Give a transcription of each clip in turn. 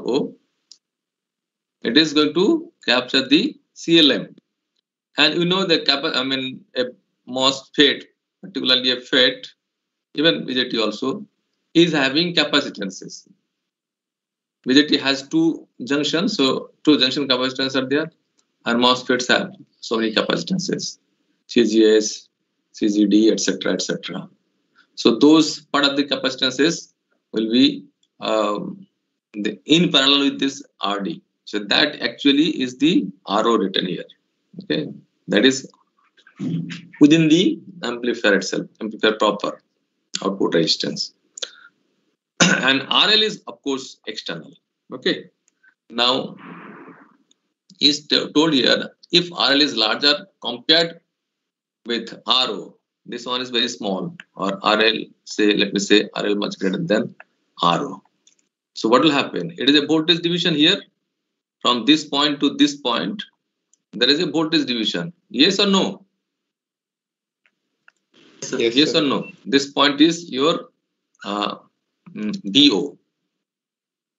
RO, it is going to capture the CLM. And you know the a MOSFET, particularly a FET, even BJT also, is having capacitances. BJT has two junctions, so two junction capacitance are there, and MOSFETs have so many capacitances, CGS, CGD, etc., etc. So those part of the capacitances will be in parallel with this RD. So that actually is the RO written here. Okay, that is within the amplifier itself, amplifier proper output resistance. And RL is of course external. Okay, now is told here, if RL is larger compared with RO, this one is very small, or RL, say, let me say RL much greater than RO. So what will happen? It is a voltage division here. From this point to this point, there is a voltage division. Yes or no? Yes or no? This point is your DO.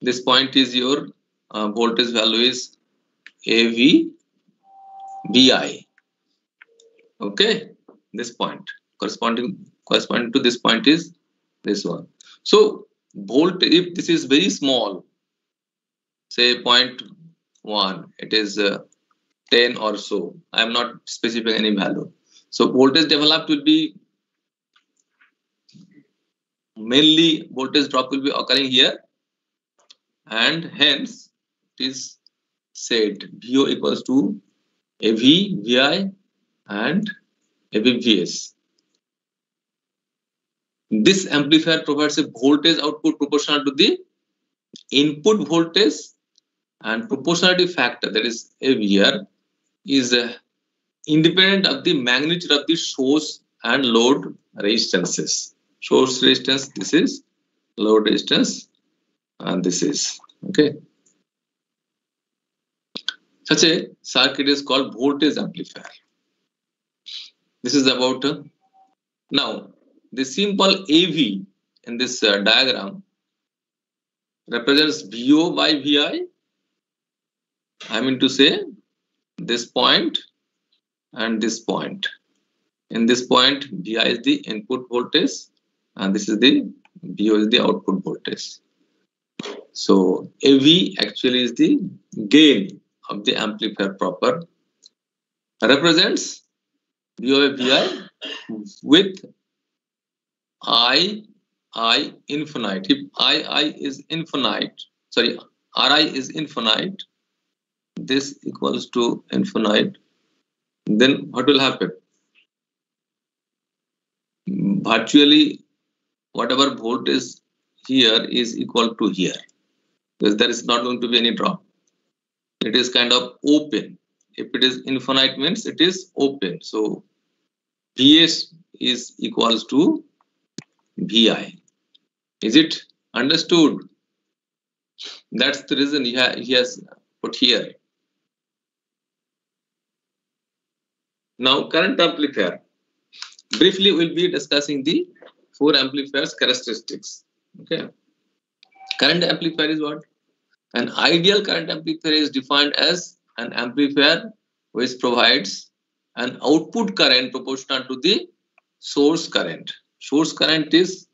This point is your voltage value is AV VI. Okay, this point corresponding to this point is this one. So voltage, if this is very small, say 0.1, it is 10 or so. I am not specifying any value. So voltage developed will be mainly voltage drop will be occurring here, and hence it is said VO equals to AV VI and AV VS. This amplifier provides a voltage output proportional to the input voltage, and proportionality factor, that is AVR, is independent of the magnitude of the source and load resistances. Source resistance, this is load resistance, and this is okay. Such a circuit is called voltage amplifier. This is about now the simple AV in this diagram represents VO by VI. I mean to say this point and this point. In this point, VI is the input voltage, and this is the VO is the output voltage. So AV actually is the gain of the amplifier proper, represents VO by VI with I infinite. If I is infinite, sorry, Ri is infinite, this equals to infinite, then what will happen? Virtually whatever voltage here is equal to here, because there is not going to be any drop. It is kind of open. If it is infinite means it is open. So Vs is equals to Vi. Is it understood? That's the reason he has put here. Now current amplifier. Briefly we'll be discussing the four amplifiers characteristics. Okay. Current amplifier is what? An ideal current amplifier is defined as an amplifier which provides an output current proportional to the source current. Source current is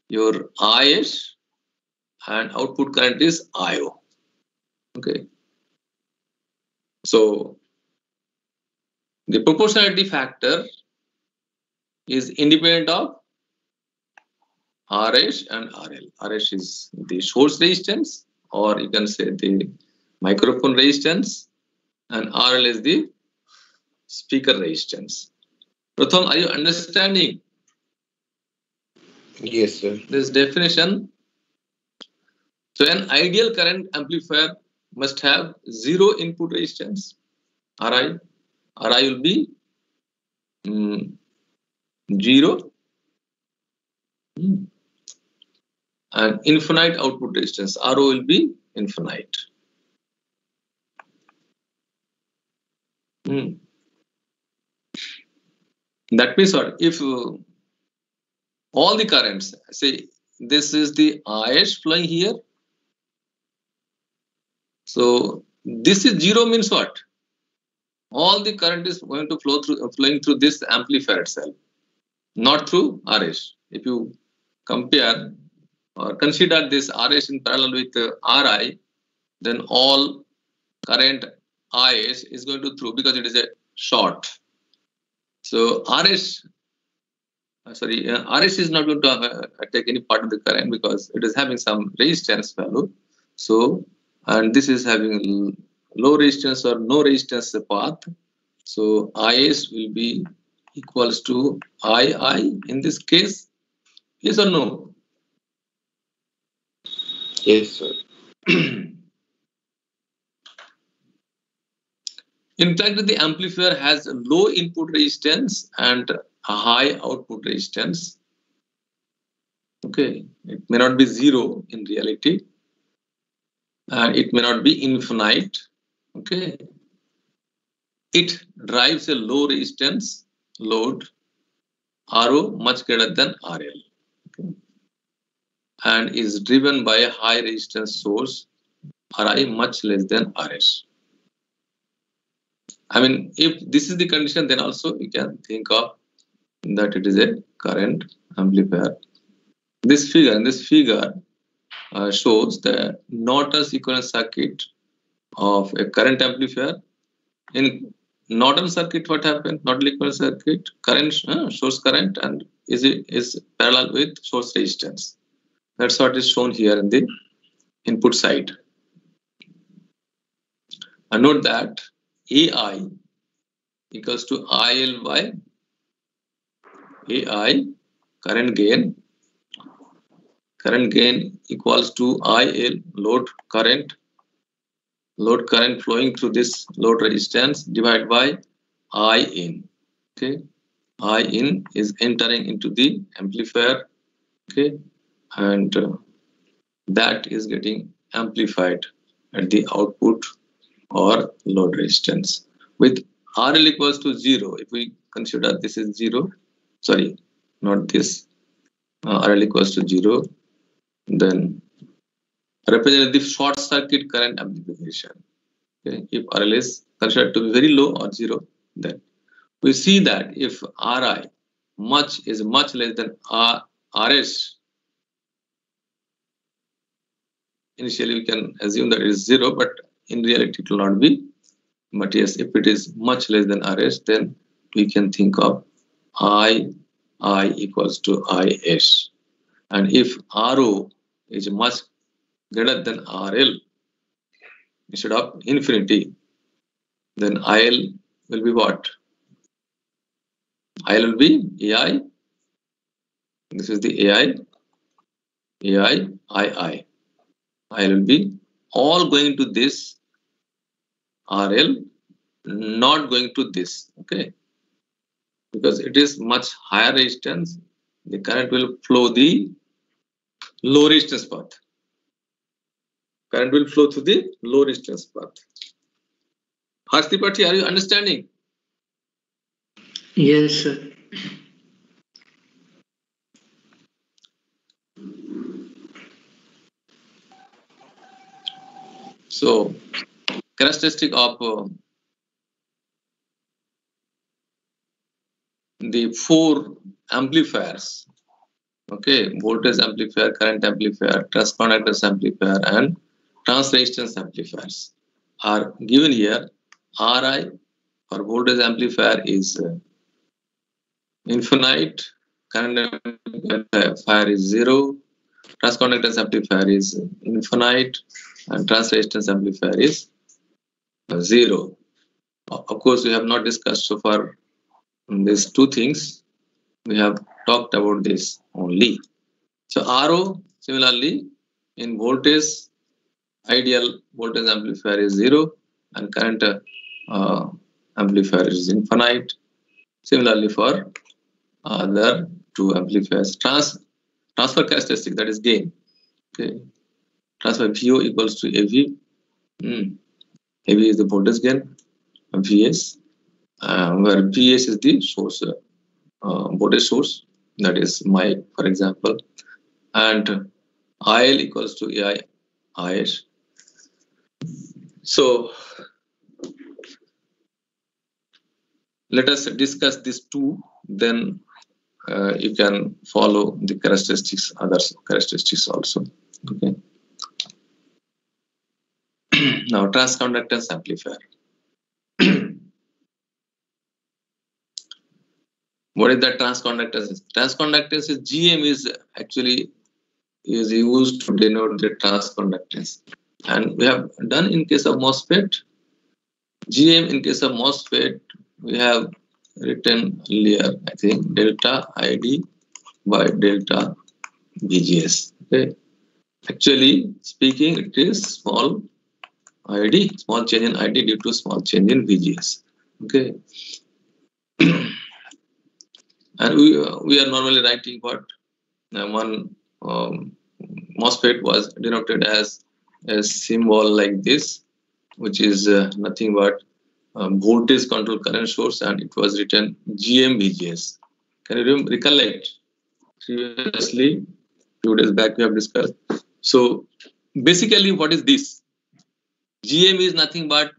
your IS and output current is IO. Okay. So the proportionality factor is independent of RS and RL. RS is the source resistance, or you can say the microphone resistance, and RL is the speaker resistance. Pratham, are you understanding? Yes, sir. This definition. So an ideal current amplifier must have zero input resistance, Ri. Ri will be 0 and infinite output resistance. RO will be infinite. That means what? If all the currents, say this is the IS flowing here, So this is zero means what? All the current is going to flowing through this amplifier itself, not through RS. If you compare or consider this RS in parallel with RI, then all current IS is going to through because it is a short. So RS is not going to take any part of the current because it is having some resistance value. So, and this is having low resistance or no resistance path. So IS will be equals to II in this case. Yes or no? Yes, sir. In fact, the amplifier has a low input resistance and a high output resistance. Okay, it may not be zero in reality, and it may not be infinite. Okay, it drives a low resistance load, RO much greater than RL, okay, and is driven by a high resistance source, RI much less than RS. I mean, if this is the condition, then also you can think of that it is a current amplifier. This figure shows the Norton's equivalent circuit of a current amplifier. In Norton circuit, what happened? Norton equivalent circuit, current source current, and is parallel with source resistance. That's what is shown here in the input side. And note that AI equals to IL by AI, current gain equals to IL, load current flowing through this load resistance divided by I in. Okay, I in is entering into the amplifier. Okay, and that is getting amplified at the output or load resistance with RL equals to 0. If we consider this is 0, sorry, not this, RL equals to 0, then represent the short circuit current amplification. Okay, if RL is considered to be very low or 0, then we see that if RI is much less than RS, initially we can assume that it is 0, but in reality it will not be. But yes, if it is much less than RS, then we can think of I equals to IS. And if RO is much greater than RL instead of infinity, then IL will be what? IL will be AI. This is the AI, II. IL will be all going to this RL, not going to this. Okay, because it is much higher resistance, the current will flow the low resistance path. Current will flow through the low resistance path. Harshdeep, are you understanding? Yes, sir. So, characteristic of the 4 amplifiers, okay, voltage amplifier, current amplifier, transconductance amplifier, and transresistance amplifiers are given here. RI or voltage amplifier is infinite, current amplifier is 0, transconductance amplifier is infinite, and transresistance amplifier is 0. Of course, we have not discussed so far these 2 things. We have talked about this only. So RO, similarly, in voltage, ideal voltage amplifier is 0 and current amplifier is infinite. Similarly for other 2 amplifiers. Transfer characteristic, that is gain. Okay. Transfer VO equals to AV. AV is the voltage gain, VS, where VS is the source, voltage source, that is mic, for example, and IL equals to AI, IS. So let us discuss these two, then you can follow the characteristics, other characteristics also. Okay. Now, transconductance amplifier. What is that transconductance? Transconductance is GM is actually is used to denote the transconductance, and we have done in case of MOSFET. GM in case of MOSFET we have written earlier, I think delta ID by delta VGS. Okay. Actually speaking, it is small ID, small change in ID due to small change in VGS. Okay. And we are normally writing what one MOSFET was denoted as a symbol like this, which is nothing but voltage control current source, and it was written GM-VGS. Can you recollect? Previously, 2 days back we have discussed. So basically, what is this? GM is nothing but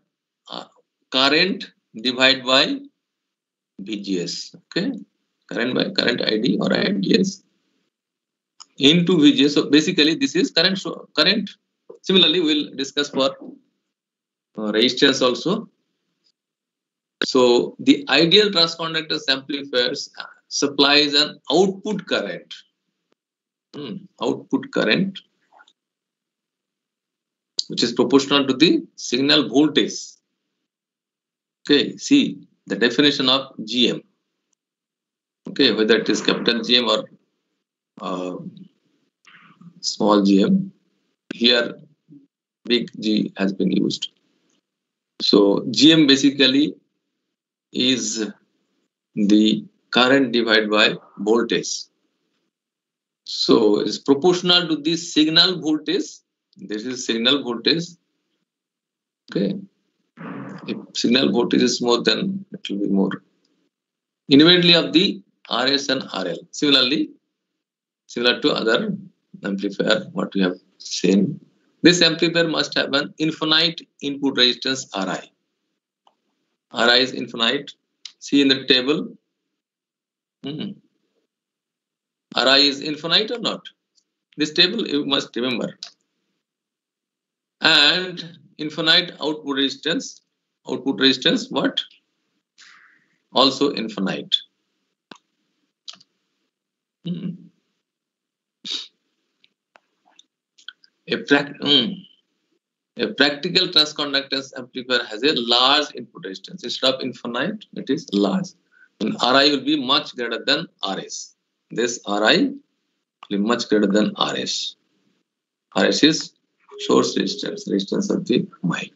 current divided by VGS. Okay, current ID or IDS into VGS. So basically, this is current. Similarly, we'll discuss for resistance also. So the ideal transconductance amplifiers supplies an output current. Output current, which is proportional to the signal voltage. Okay, see the definition of GM. Okay, whether it is capital GM or small gm, here big G has been used. So GM basically is the current divided by voltage. So it's proportional to the signal voltage. This is signal voltage. Okay. If signal voltage is more, then it will be more. Independently of the RS and RL. Similarly, similar to other amplifier, what we have seen. This amplifier must have an infinite input resistance Ri. Ri is infinite. See in the table. Ri is infinite or not? This table you must remember. And infinite output resistance. Output resistance what? Also infinite. A practical transconductance amplifier has a large input resistance. Instead of infinite, it is large. And Ri will be much greater than Rs. This Ri will be much greater than Rs. Rs is source resistance of the mic.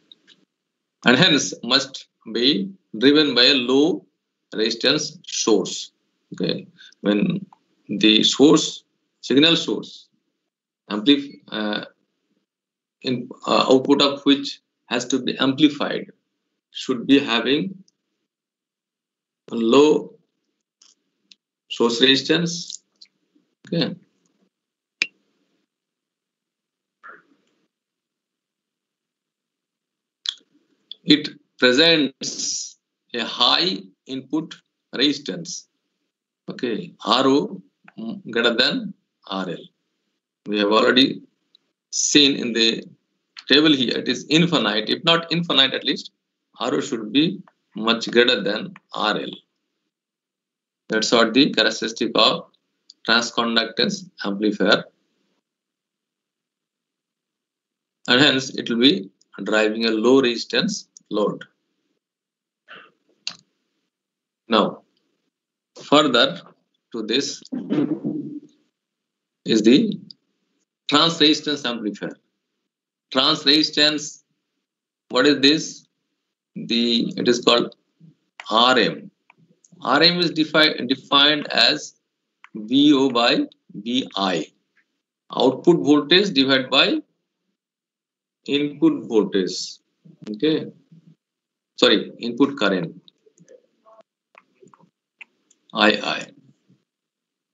And hence must be driven by a low resistance source. Okay, when the source, signal source, output of which has to be amplified, should be having a low source resistance. Okay. It presents a high input resistance. Okay, RO greater than RL. We have already seen in the table here, it is infinite. If not infinite, at least RO should be much greater than RL. That's what the characteristic of transconductance amplifier. And hence it will be driving a low resistance load. Now, further to this is the trans resistance amplifier. Trans resistance, what is this? It is called RM. RM is defined as VO by VI. Output voltage divided by input voltage. Okay. Sorry, input current. II.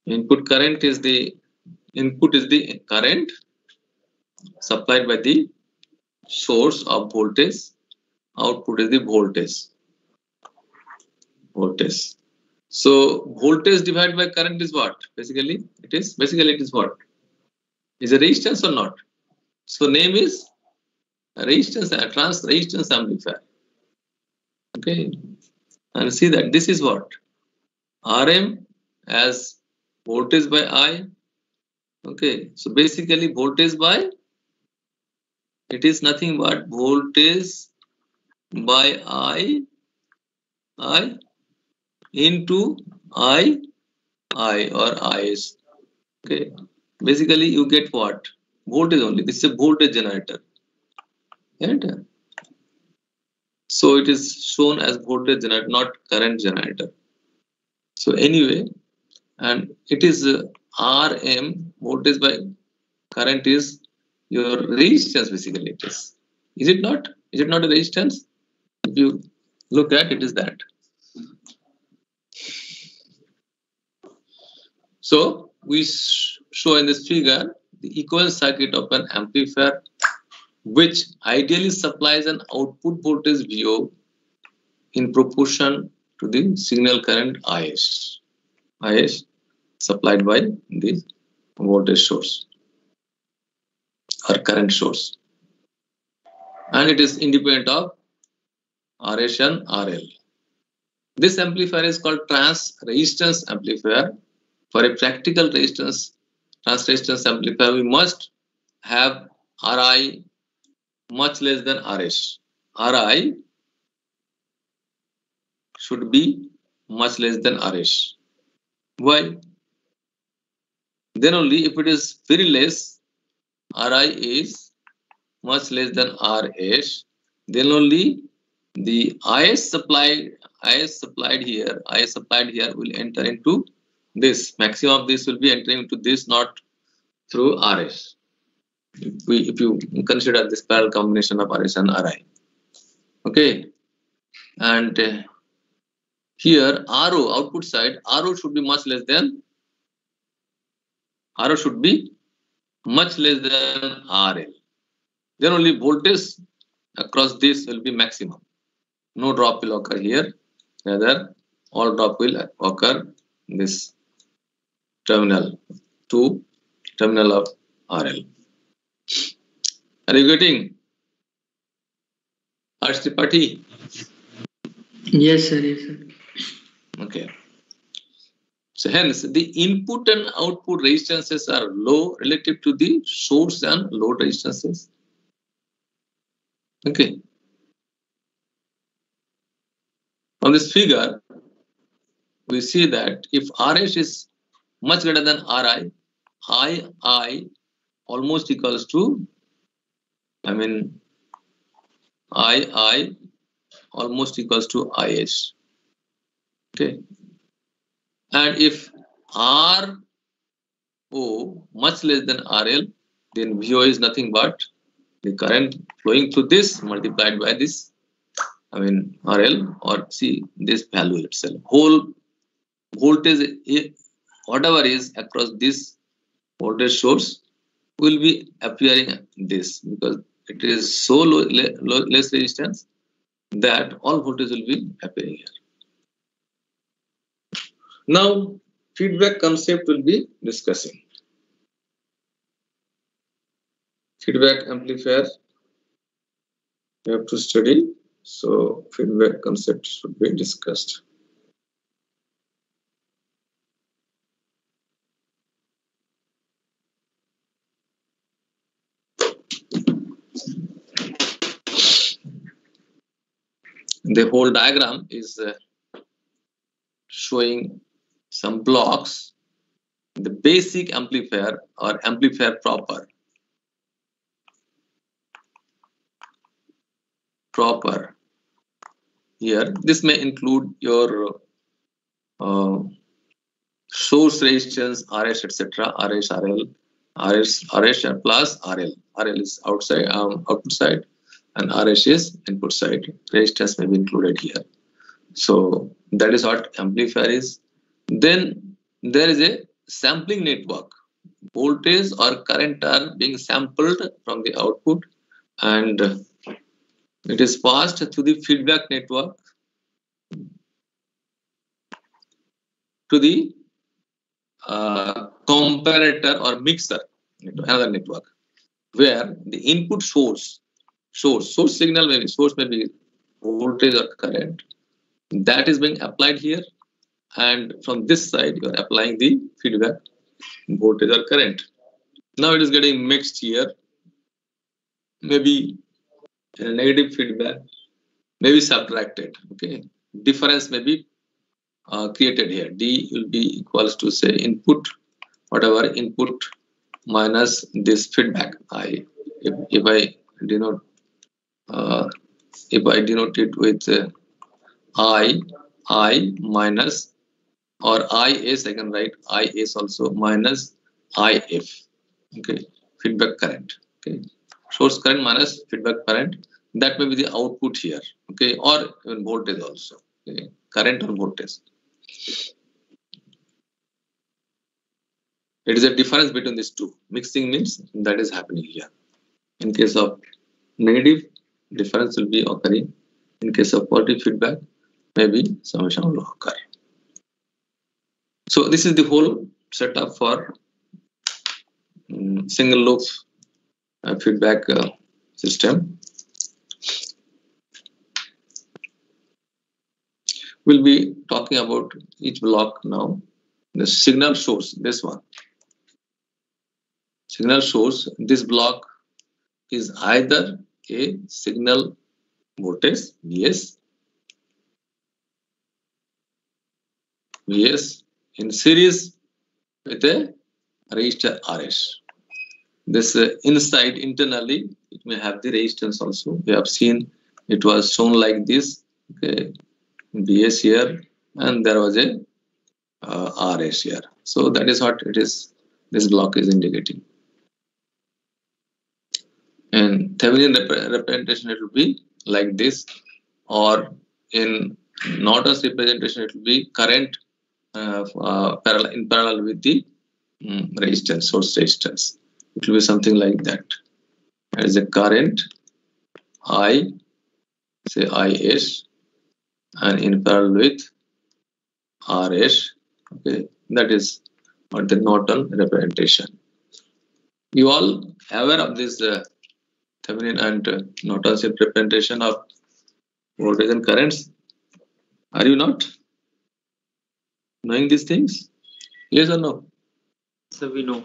Input current is the current supplied by the source of voltage, output is the voltage. So voltage divided by current is what? Basically it is what? Is a resistance or not? So name is resistance, trans resistance amplifier. Okay, and see that this is what? Rm as voltage by I. Okay, so basically voltage by, it is nothing but voltage by I into I or Is. Okay, basically you get what? Voltage only. This is a voltage generator. Right? So it is shown as voltage generator, not current generator. So anyway, and it is Rm, voltage by current is your resistance. Basically it is. Is it not? Is it not a resistance? If you look at it, is that. So we show in this figure the equivalent circuit of an amplifier which ideally supplies an output voltage VO in proportion to the signal current Is supplied by the voltage source or current source, and it is independent of Rs and RL. This amplifier is called trans resistance amplifier. For a practical trans resistance amplifier, we must have Ri much less than Rs. Ri should be much less than Rs. Why? Then only if it is very less, Ri is much less than Rs, then only the Is supplied here will enter into this. Maximum of this will be entering into this, not through Rs. If you consider this parallel combination of Rs and Ri. Okay, and here RO, output side, RO should be much less than RL. Then only voltage across this will be maximum. No drop will occur here, rather all drop will occur in this terminal of RL. Are you getting? Harsh Tripathi? Yes sir, yes sir. Okay. So hence the input and output resistances are low relative to the source and load resistances. Okay. From this figure, we see that if Rs is much greater than Ri, I almost equals to, I almost equals to Is. Okay. And if RO much less than RL, then VO is nothing but the current flowing through this multiplied by this, RL, or see this value itself. Whole voltage, whatever is across this voltage source, will be appearing this, because it is so less resistance that all voltage will be appearing here. Now, feedback concept will be discussing. Feedback amplifier you have to study, so feedback concept should be discussed. The whole diagram is showing some blocks, the basic amplifier or amplifier proper. Here, this may include your source resistance, Rs, etc., Rs, RL, Rs plus RL. RL is outside output side, and Rs is input side. Resistance may be included here. So that is what amplifier is. Then there is a sampling network. Voltage or current are being sampled from the output and it is passed to the feedback network to the comparator or mixer, another network, where the input source signal, maybe source may be voltage or current, that is being applied here, and from this side you are applying the feedback voltage or current. Now it is getting mixed here, maybe a negative feedback may be subtracted. Okay, difference may be created here. D will be equals to, say, input, whatever input minus this feedback. If I denote it with I minus, or IS, I can write IS also, minus IF. Okay, feedback current. Okay, source current minus feedback current, that may be the output here. Okay, or even voltage also. Okay, current or voltage. It is a difference between these two. Mixing means that is happening here. In case of negative, difference will be occurring. In case of positive feedback, maybe summation will occur. So this is the whole setup for single loop feedback system. We'll be talking about each block now. The signal source, this one. Signal source, this block is either a signal voltage Vs in series with a resistor Rs. This inside internally, it may have the resistance also. We have seen it was shown like this. Okay, Vs here, and there was a Rs here. So that is what it is. This block is indicating. In Thevenin representation, it will be like this, or in Norton's representation, it will be current in parallel with the resistance, source resistance. It will be something like that. As a current I, say Is, and in parallel with Rs. Okay, that is what the Norton representation. You all aware of this Thevenin and Norton's representation of voltage and currents? Are you not knowing these things? Yes or no? So we know.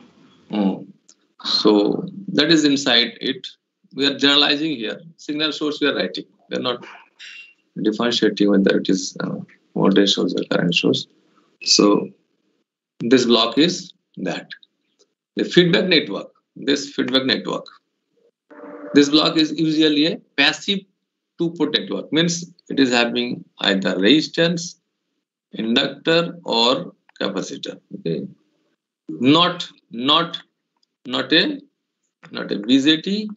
So that is inside it. We are generalizing here. Signal source we are writing. We are not differentiating whether it is voltage source or current source. So this block is that. The feedback network. This feedback network. This block is usually a passive two-port network. Means it is having either resistance, inductor, or capacitor. Okay. Not a BJT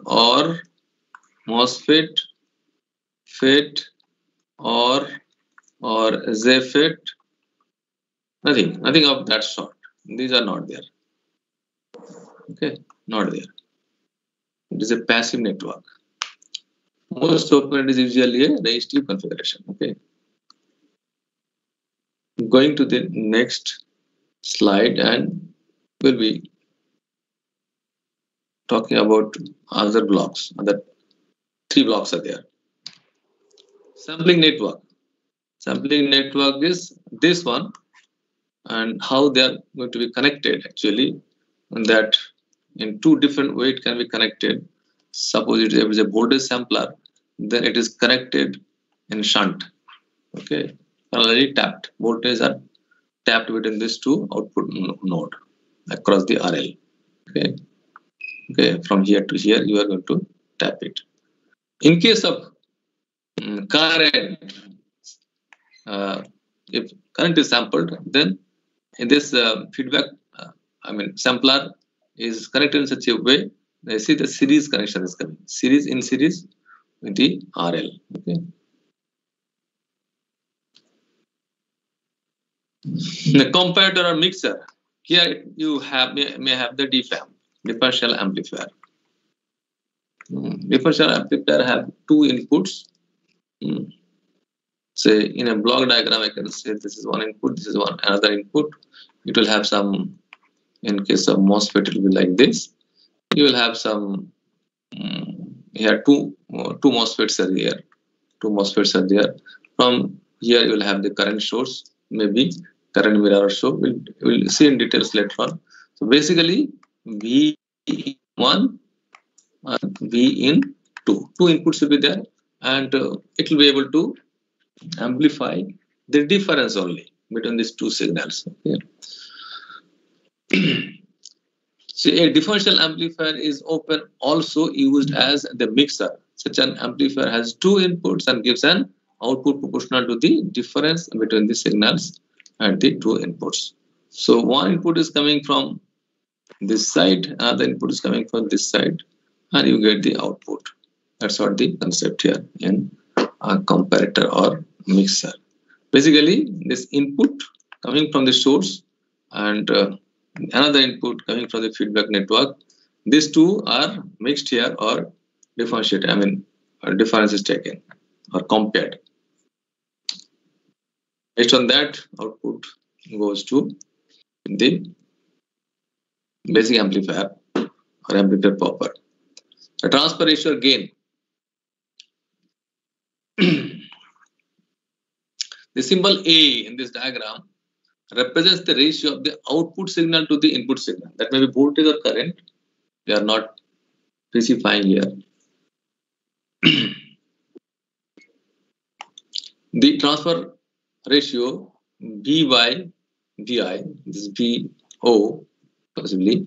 or MOSFET, FET, or ZFET. Nothing of that sort. These are not there. Okay, not there. It is a passive network. Most often it is usually a resistive configuration. Okay. Going to the next slide, and we'll be talking about other blocks. Other three blocks are there. Sampling network. Sampling network is this one, and how they are going to be connected actually, and that in two different ways it can be connected. Suppose it is a voltage sampler, then it is connected in shunt. Okay, parallelly tapped. Voltages are tapped between these two output node across the RL. Okay, from here to here you are going to tap it. In case of current, if current is sampled, then in this feedback, sampler is connected in such a way. You see the series connection is coming, series with the RL. Okay. The comparator or mixer. Here you may have the DFAM, differential amplifier. Differential amplifier have two inputs. Say in a block diagram, I can say this is one input, this is one another input. It will have some, in case of MOSFET, it will be like this. You will have some, here two MOSFETs are here. Two MOSFETs are there. From here, you will have the current source, maybe current mirror or so. We'll see in details later on. So basically, V1 and V in 2. Two inputs will be there, and it will be able to amplify the difference only between these two signals. Okay. So a differential amplifier is often also used as the mixer. Such an amplifier has two inputs and gives an output proportional to the difference between the signals and the two inputs. So one input is coming from this side, another input is coming from this side, and you get the output. That's what the concept here in a comparator or mixer. Basically, this input coming from the source and another input coming from the feedback network, these two are mixed here or differentiated. I mean, difference is taken or compared. Based on that, output goes to the basic amplifier or amplifier proper. The transfer ratio or gain. The symbol A in this diagram represents the ratio of the output signal to the input signal. That may be voltage or current. We are not specifying here. The transfer ratio V by Vi, this VO possibly,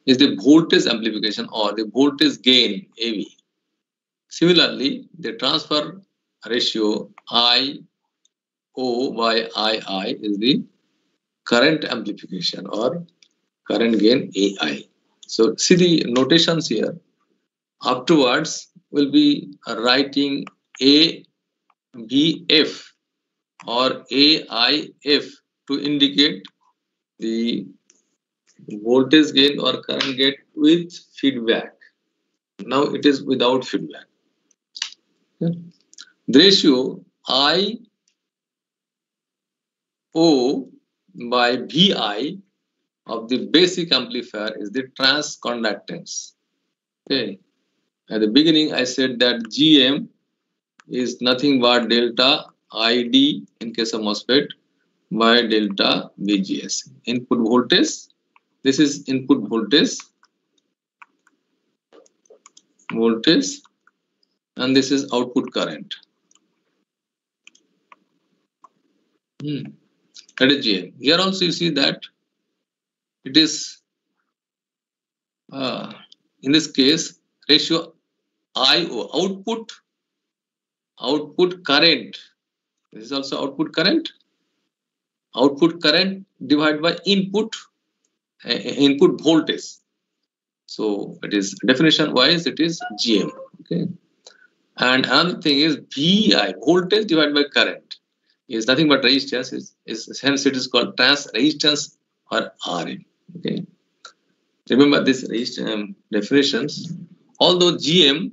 is the voltage amplification or the voltage gain AV. Similarly, the transfer ratio IO by II is the current amplification or current gain AI. So see the notations here. Afterwards, we'll be writing AVF or AIF to indicate the voltage gain or current gain with feedback. Now it is without feedback. Okay. The ratio IO by Vi of the basic amplifier is the transconductance. Okay. At the beginning, I said that GM is nothing but delta ID in case of MOSFET by delta VGS. Input voltage, this is input voltage, and this is output current. That is GM. Here also you see that it is, in this case, ratio IO, output current. This is also output current divided by input voltage. So it is definition wise, it is GM. Okay. And another thing is VI, voltage divided by current, is nothing but resistance. Hence it is called trans resistance or RM. Okay. Remember this definitions. Although GM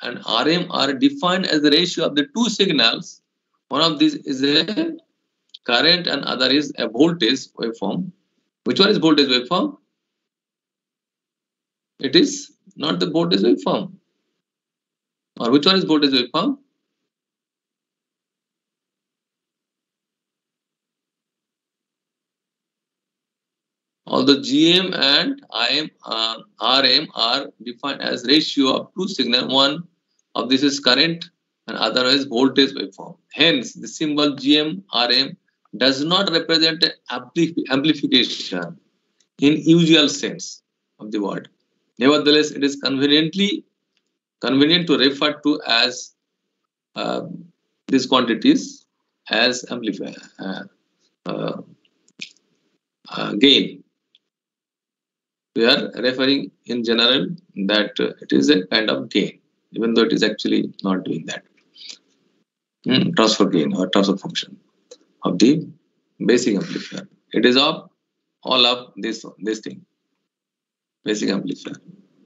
and RM are defined as the ratio of the two signals, one of these is a current and other is a voltage waveform. Which one is voltage waveform? It is not the voltage waveform. Or which one is voltage waveform? Although GM and RM are defined as ratio of two signals, one of this is current and other is voltage waveform. Hence, the symbol GM RM does not represent amplification in usual sense of the word. Nevertheless, it is convenient to refer to as these quantities as amplifier gain. We are referring in general that it is a kind of gain, even though it is actually not doing that. Transfer gain or transfer function of the basic amplifier. It is of all of this thing, basic amplifier.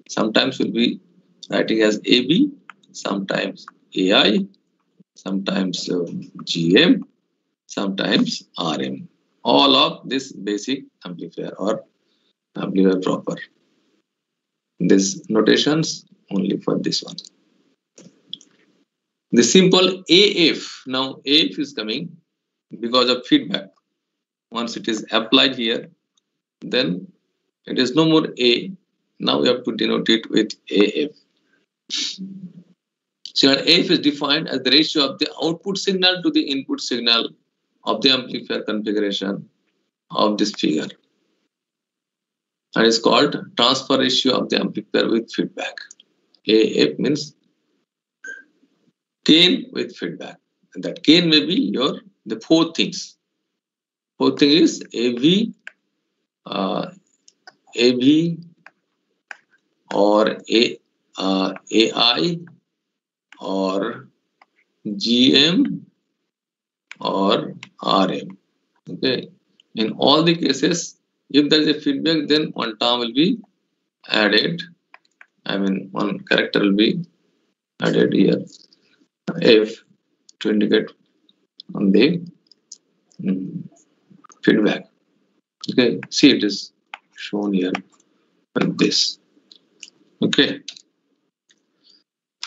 Sometimes will be writing as AB, sometimes AI, sometimes GM, sometimes RM. All of this basic amplifier or amplifier proper. These notations only for this one. The simple AF. Now AF is coming because of feedback. Once it is applied here, then it is no more A. Now we have to denote it with AF. So AF is defined as the ratio of the output signal to the input signal of the amplifier configuration of this figure. And it's called transfer ratio of the amplifier with feedback. AF means gain with feedback. And that gain may be the four things. Fourth thing is AV, AV or AI or GM or RM. Okay. In all the cases, if there is a feedback, then one term will be added. I mean, one character will be added here. F to indicate on the feedback. Okay. See, it is shown here like this. Okay.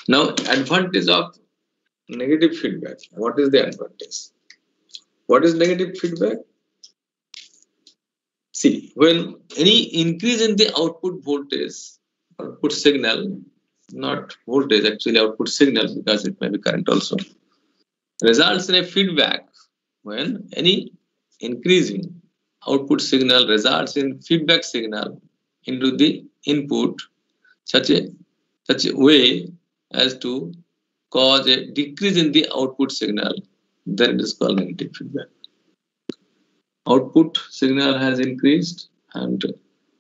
Now, advantage of negative feedback. What is the advantage? What is negative feedback? See, when any increase in the output voltage, output signal, not voltage, actually output signal, because it may be current also, results in a feedback. When any increasing output signal results in feedback signal into the input such a way as to cause a decrease in the output signal, then it is called negative feedback. Output signal has increased and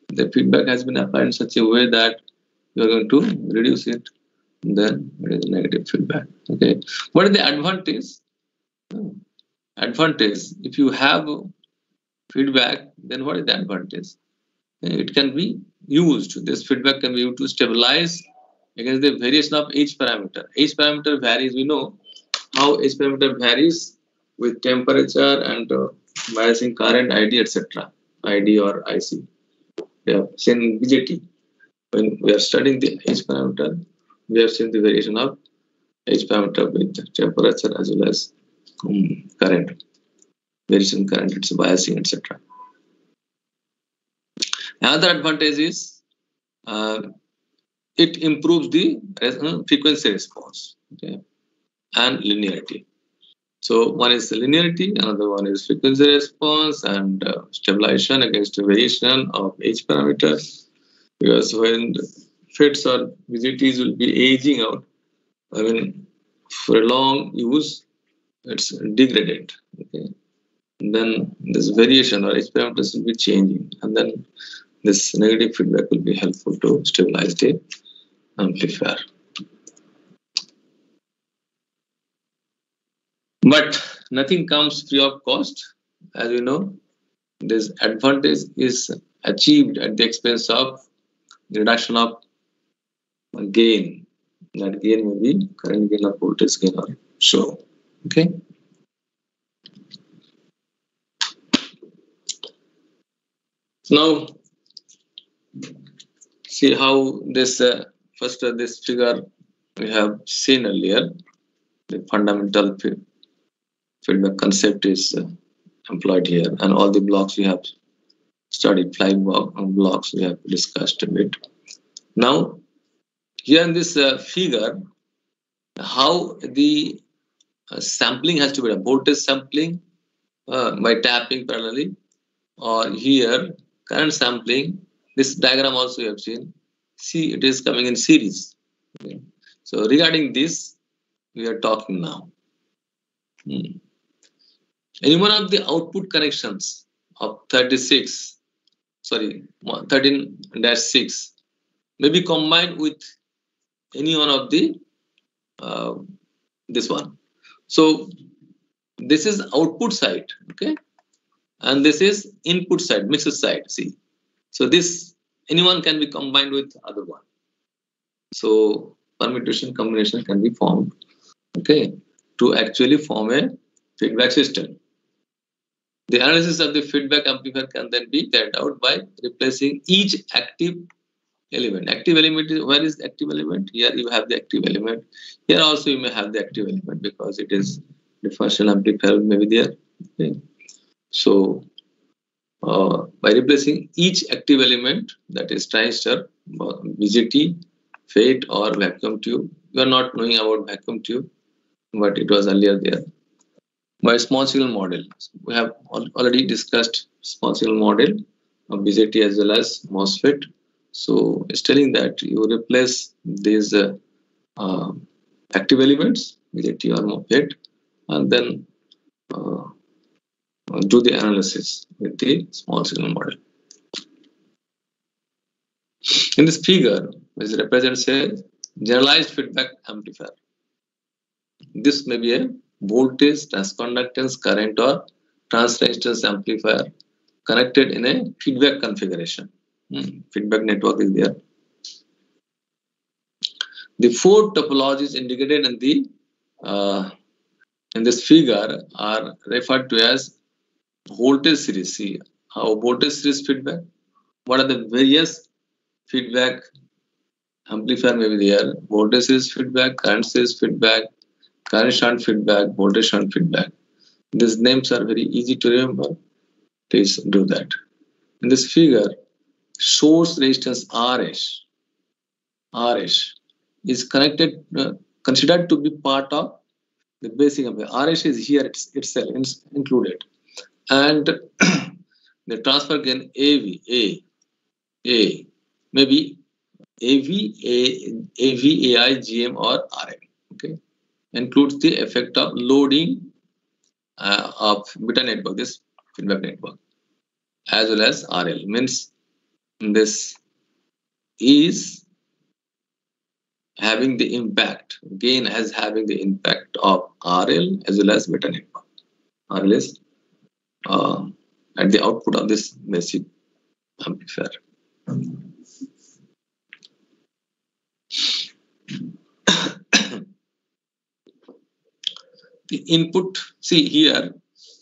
the feedback has been applied in such a way that you are going to reduce it, then it is negative feedback. Okay. What is the advantage? Advantage, if you have feedback, then what is the advantage? It can be used, this feedback can be used to stabilize against the variation of H parameter. H parameter varies, we know how H parameter varies with temperature and biasing current, ID, etc. ID or IC. We have seen BJT. When we are studying the H parameter, we have seen the variation of H parameter with temperature as well as current, variation current, its biasing, etc. Another advantage is it improves the frequency response, okay, and linearity. So one is the linearity, another one is frequency response and stabilization against the variation of H parameters. Because when FETs or VGTs will be aging out, I mean, for a long use, it's degraded. Okay, and then this variation or H parameters will be changing, and then this negative feedback will be helpful to stabilize the amplifier. But nothing comes free of cost. As you know, this advantage is achieved at the expense of the reduction of gain. That gain may be current gain or voltage gain or so. Okay. Now, see how this first this figure we have seen earlier. The fundamental feedback concept is employed here, and all the blocks we have studied, 5 blocks we have discussed a bit. Now, here in this figure, how the sampling has to be done, voltage sampling by tapping parallelly, or here current sampling. This diagram also you have seen. See, it is coming in series. Okay. So regarding this, we are talking now. Any one of the output connections of 13-6 may be combined with any one of the this one. So this is output side, okay, and this is input side, mixer side. See, so this anyone can be combined with other one. So permutation combination can be formed, okay, to actually form a feedback system. The analysis of the feedback amplifier can then be carried out by replacing each active element. Active element is, where is the active element? Here you have the active element. Here also you may have the active element because it is the functional amplifier may be there. Okay. So by replacing each active element, that is transistor, BJT, FET or vacuum tube. You are not knowing about vacuum tube, but it was earlier there. By small signal model, we have already discussed small signal model of BJT as well as MOSFET. So it's telling that you replace these active elements, BJT or MOSFET, and then do the analysis with the small signal model. In this figure, which represents a generalized feedback amplifier. This may be a voltage, transconductance, current, or transresistance amplifier connected in a feedback configuration. Feedback network is there. The four topologies indicated in this figure are referred to as voltage series. See how voltage series feedback. What are the various feedback amplifier may be there? Voltage series feedback, current series feedback, current shunt feedback, voltage shunt feedback. These names are very easy to remember. Please do that. In this figure, source resistance RS is connected, considered to be part of the basic amplifier. RS is here itself included, and the transfer gain A maybe AV, AI, GM or RM. Okay, includes the effect of loading of beta network, this feedback network, as well as RL. Means this is having the impact, gain as having the impact of RL as well as beta network. RL is at the output of this basic amplifier. The input, see here,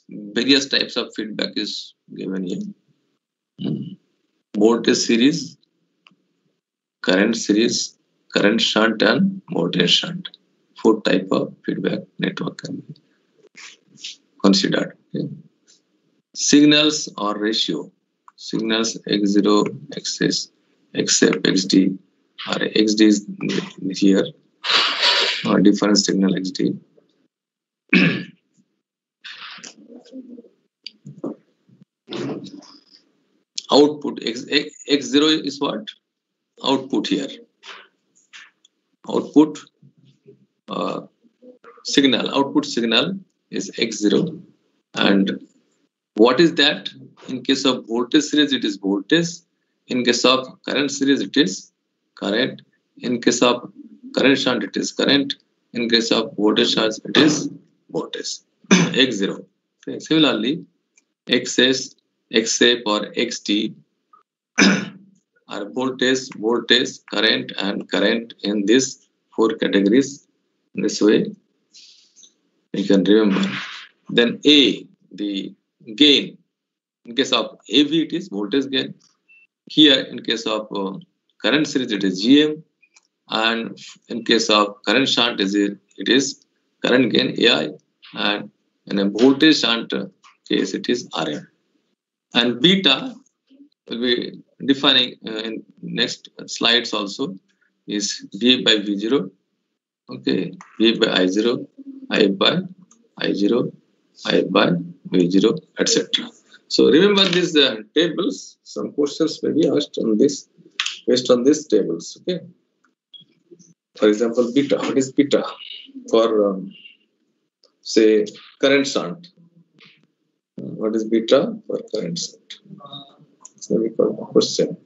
various types of feedback is given here. Voltage series, current series, current shunt and voltage shunt. Four type of feedback network can be considered. Okay. Signals or ratio. Signals X0, XS, XF, XD, or XD is here, or different signal XD. Output X0 is what? Output here. Output signal. Output signal is X0. And what is that? In case of voltage series, it is voltage. In case of current series, it is current. In case of current shunt, it is current. In case of voltage shunt, it is voltage. X0. Okay. Similarly, XS, XF or XT are voltage, current, and current in these four categories. In this way, you can remember. Then A, the gain. In case of AV, it is voltage gain. Here, in case of current series, it is GM, and in case of current shunt, it is current gain AI, and in a voltage shunt case, it is RM. And beta will be defining in next slides also is V by V0, okay, V by I0, I by I0, I by V0, etc. So remember these tables. Some questions may be asked on this based on these tables. Okay. For example, beta. What is beta for say current shunt? What is beta for current shunt? It's maybe called a question.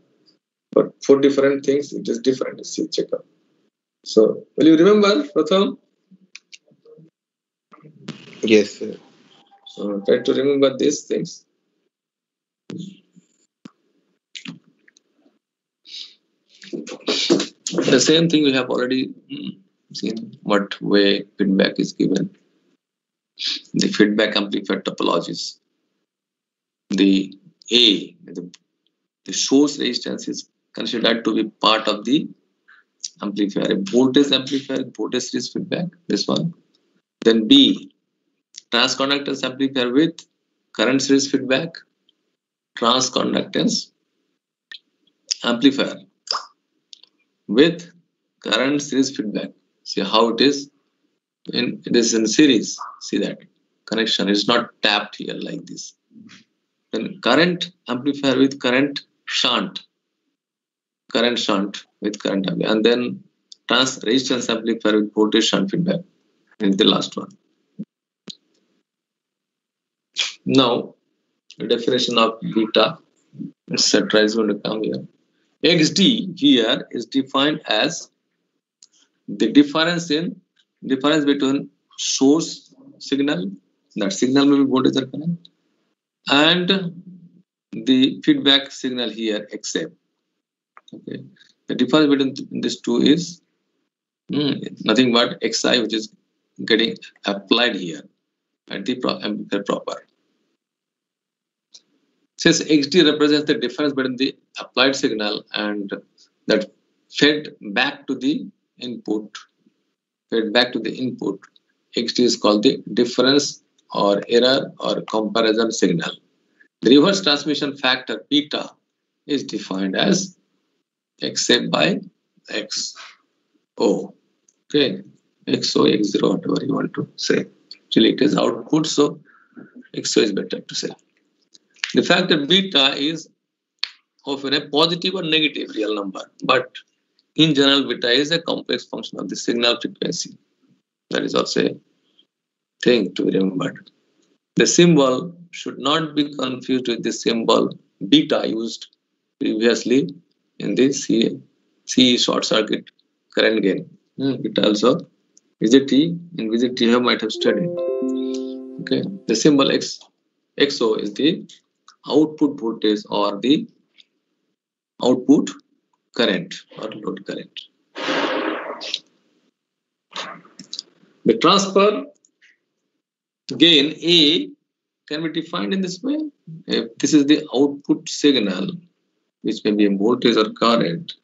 But for different things, it is different. See, check out. So, will you remember, Pratham? Yes, sir. So, try to remember these things. The same thing we have already seen what way feedback is given. The feedback amplifier topologies. The A, the source resistance is considered to be part of the amplifier. A voltage amplifier, voltage series feedback, this one. Then B, transconductance amplifier with current series feedback, transconductance amplifier with current series feedback. See how it is. It is in series. See that connection is not tapped here like this. Then current amplifier with current shunt with current amplifier, and then trans resistance amplifier with voltage shunt feedback. And the last one. Now, the definition of beta, etc., is going to come here. XD here is defined as the difference between source signal, that signal may be voltage or current, and the feedback signal here, XM. Okay, the difference between these two is nothing but Xi, which is getting applied here at the amplifier proper. Since XD represents the difference between the applied signal and that fed back to the input, XD is called the difference or error or comparison signal. The reverse transmission factor beta is defined as XA by XO. Okay, XO, X0, whatever you want to say. Actually, it is output, so XO is better to say. The factor beta is often a positive or negative real number, but in general, beta is a complex function of the signal frequency. That is also a thing to be remembered. The symbol should not be confused with the symbol beta used previously in the C short circuit current gain. Beta also VGT, in VGT you might have studied. Okay, the symbol XO is the output voltage or the output current or load current. The transfer gain A can be defined in this way. If this is the output signal, which may be a voltage or current,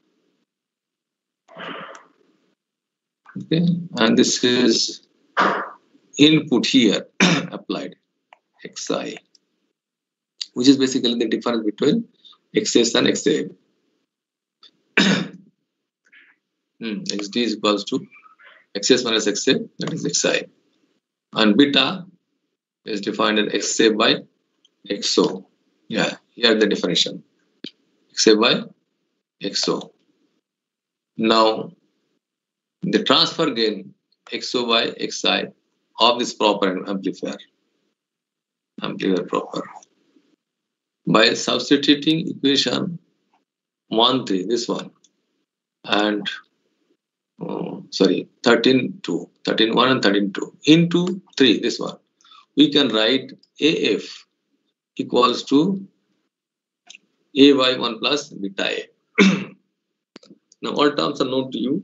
okay, and this is input here applied, Xi, which is basically the difference between XS and XA. XD is equals to XS minus XA, that is Xi. And beta is defined as XA by XO. Yeah, here the definition. XA by XO. Now, the transfer gain XO by Xi of this proper amplifier proper, by substituting equation 1, 3, this one, and 13, 2, 13, 1 and 13, 2 into 3, this one, we can write AF equals to A by 1 plus beta A. Now all terms are known to you.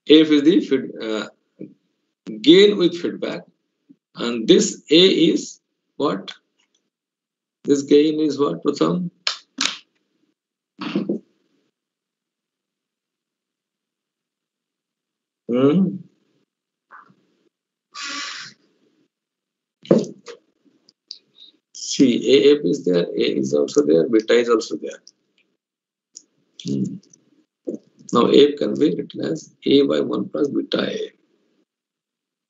AF is the gain with feedback, and this A is what? This gain is what, Pratham? See, AF is there, A is also there, beta is also there. Now AF can be written as A by 1 plus beta A.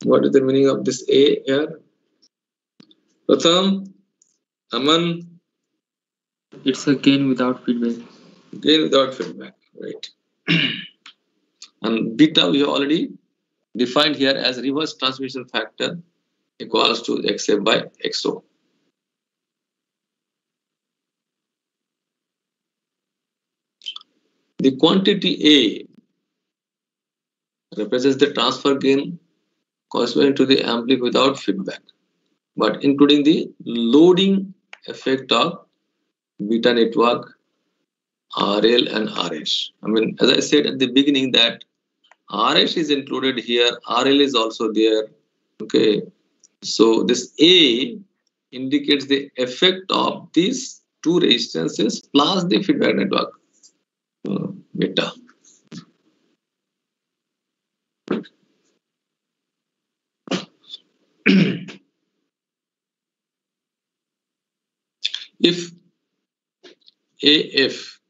What is the meaning of this A here? Pratham, Aman? It's a gain without feedback. Gain without feedback, right? And beta we have already defined here as reverse transmission factor equals to XA by XO. The quantity A represents the transfer gain corresponding to the amplifier without feedback, but including the loading effect of beta network RL and RH. I mean, as I said at the beginning that RH is included here, RL is also there. Okay, so this A indicates the effect of these two resistances plus the feedback network beta. If AF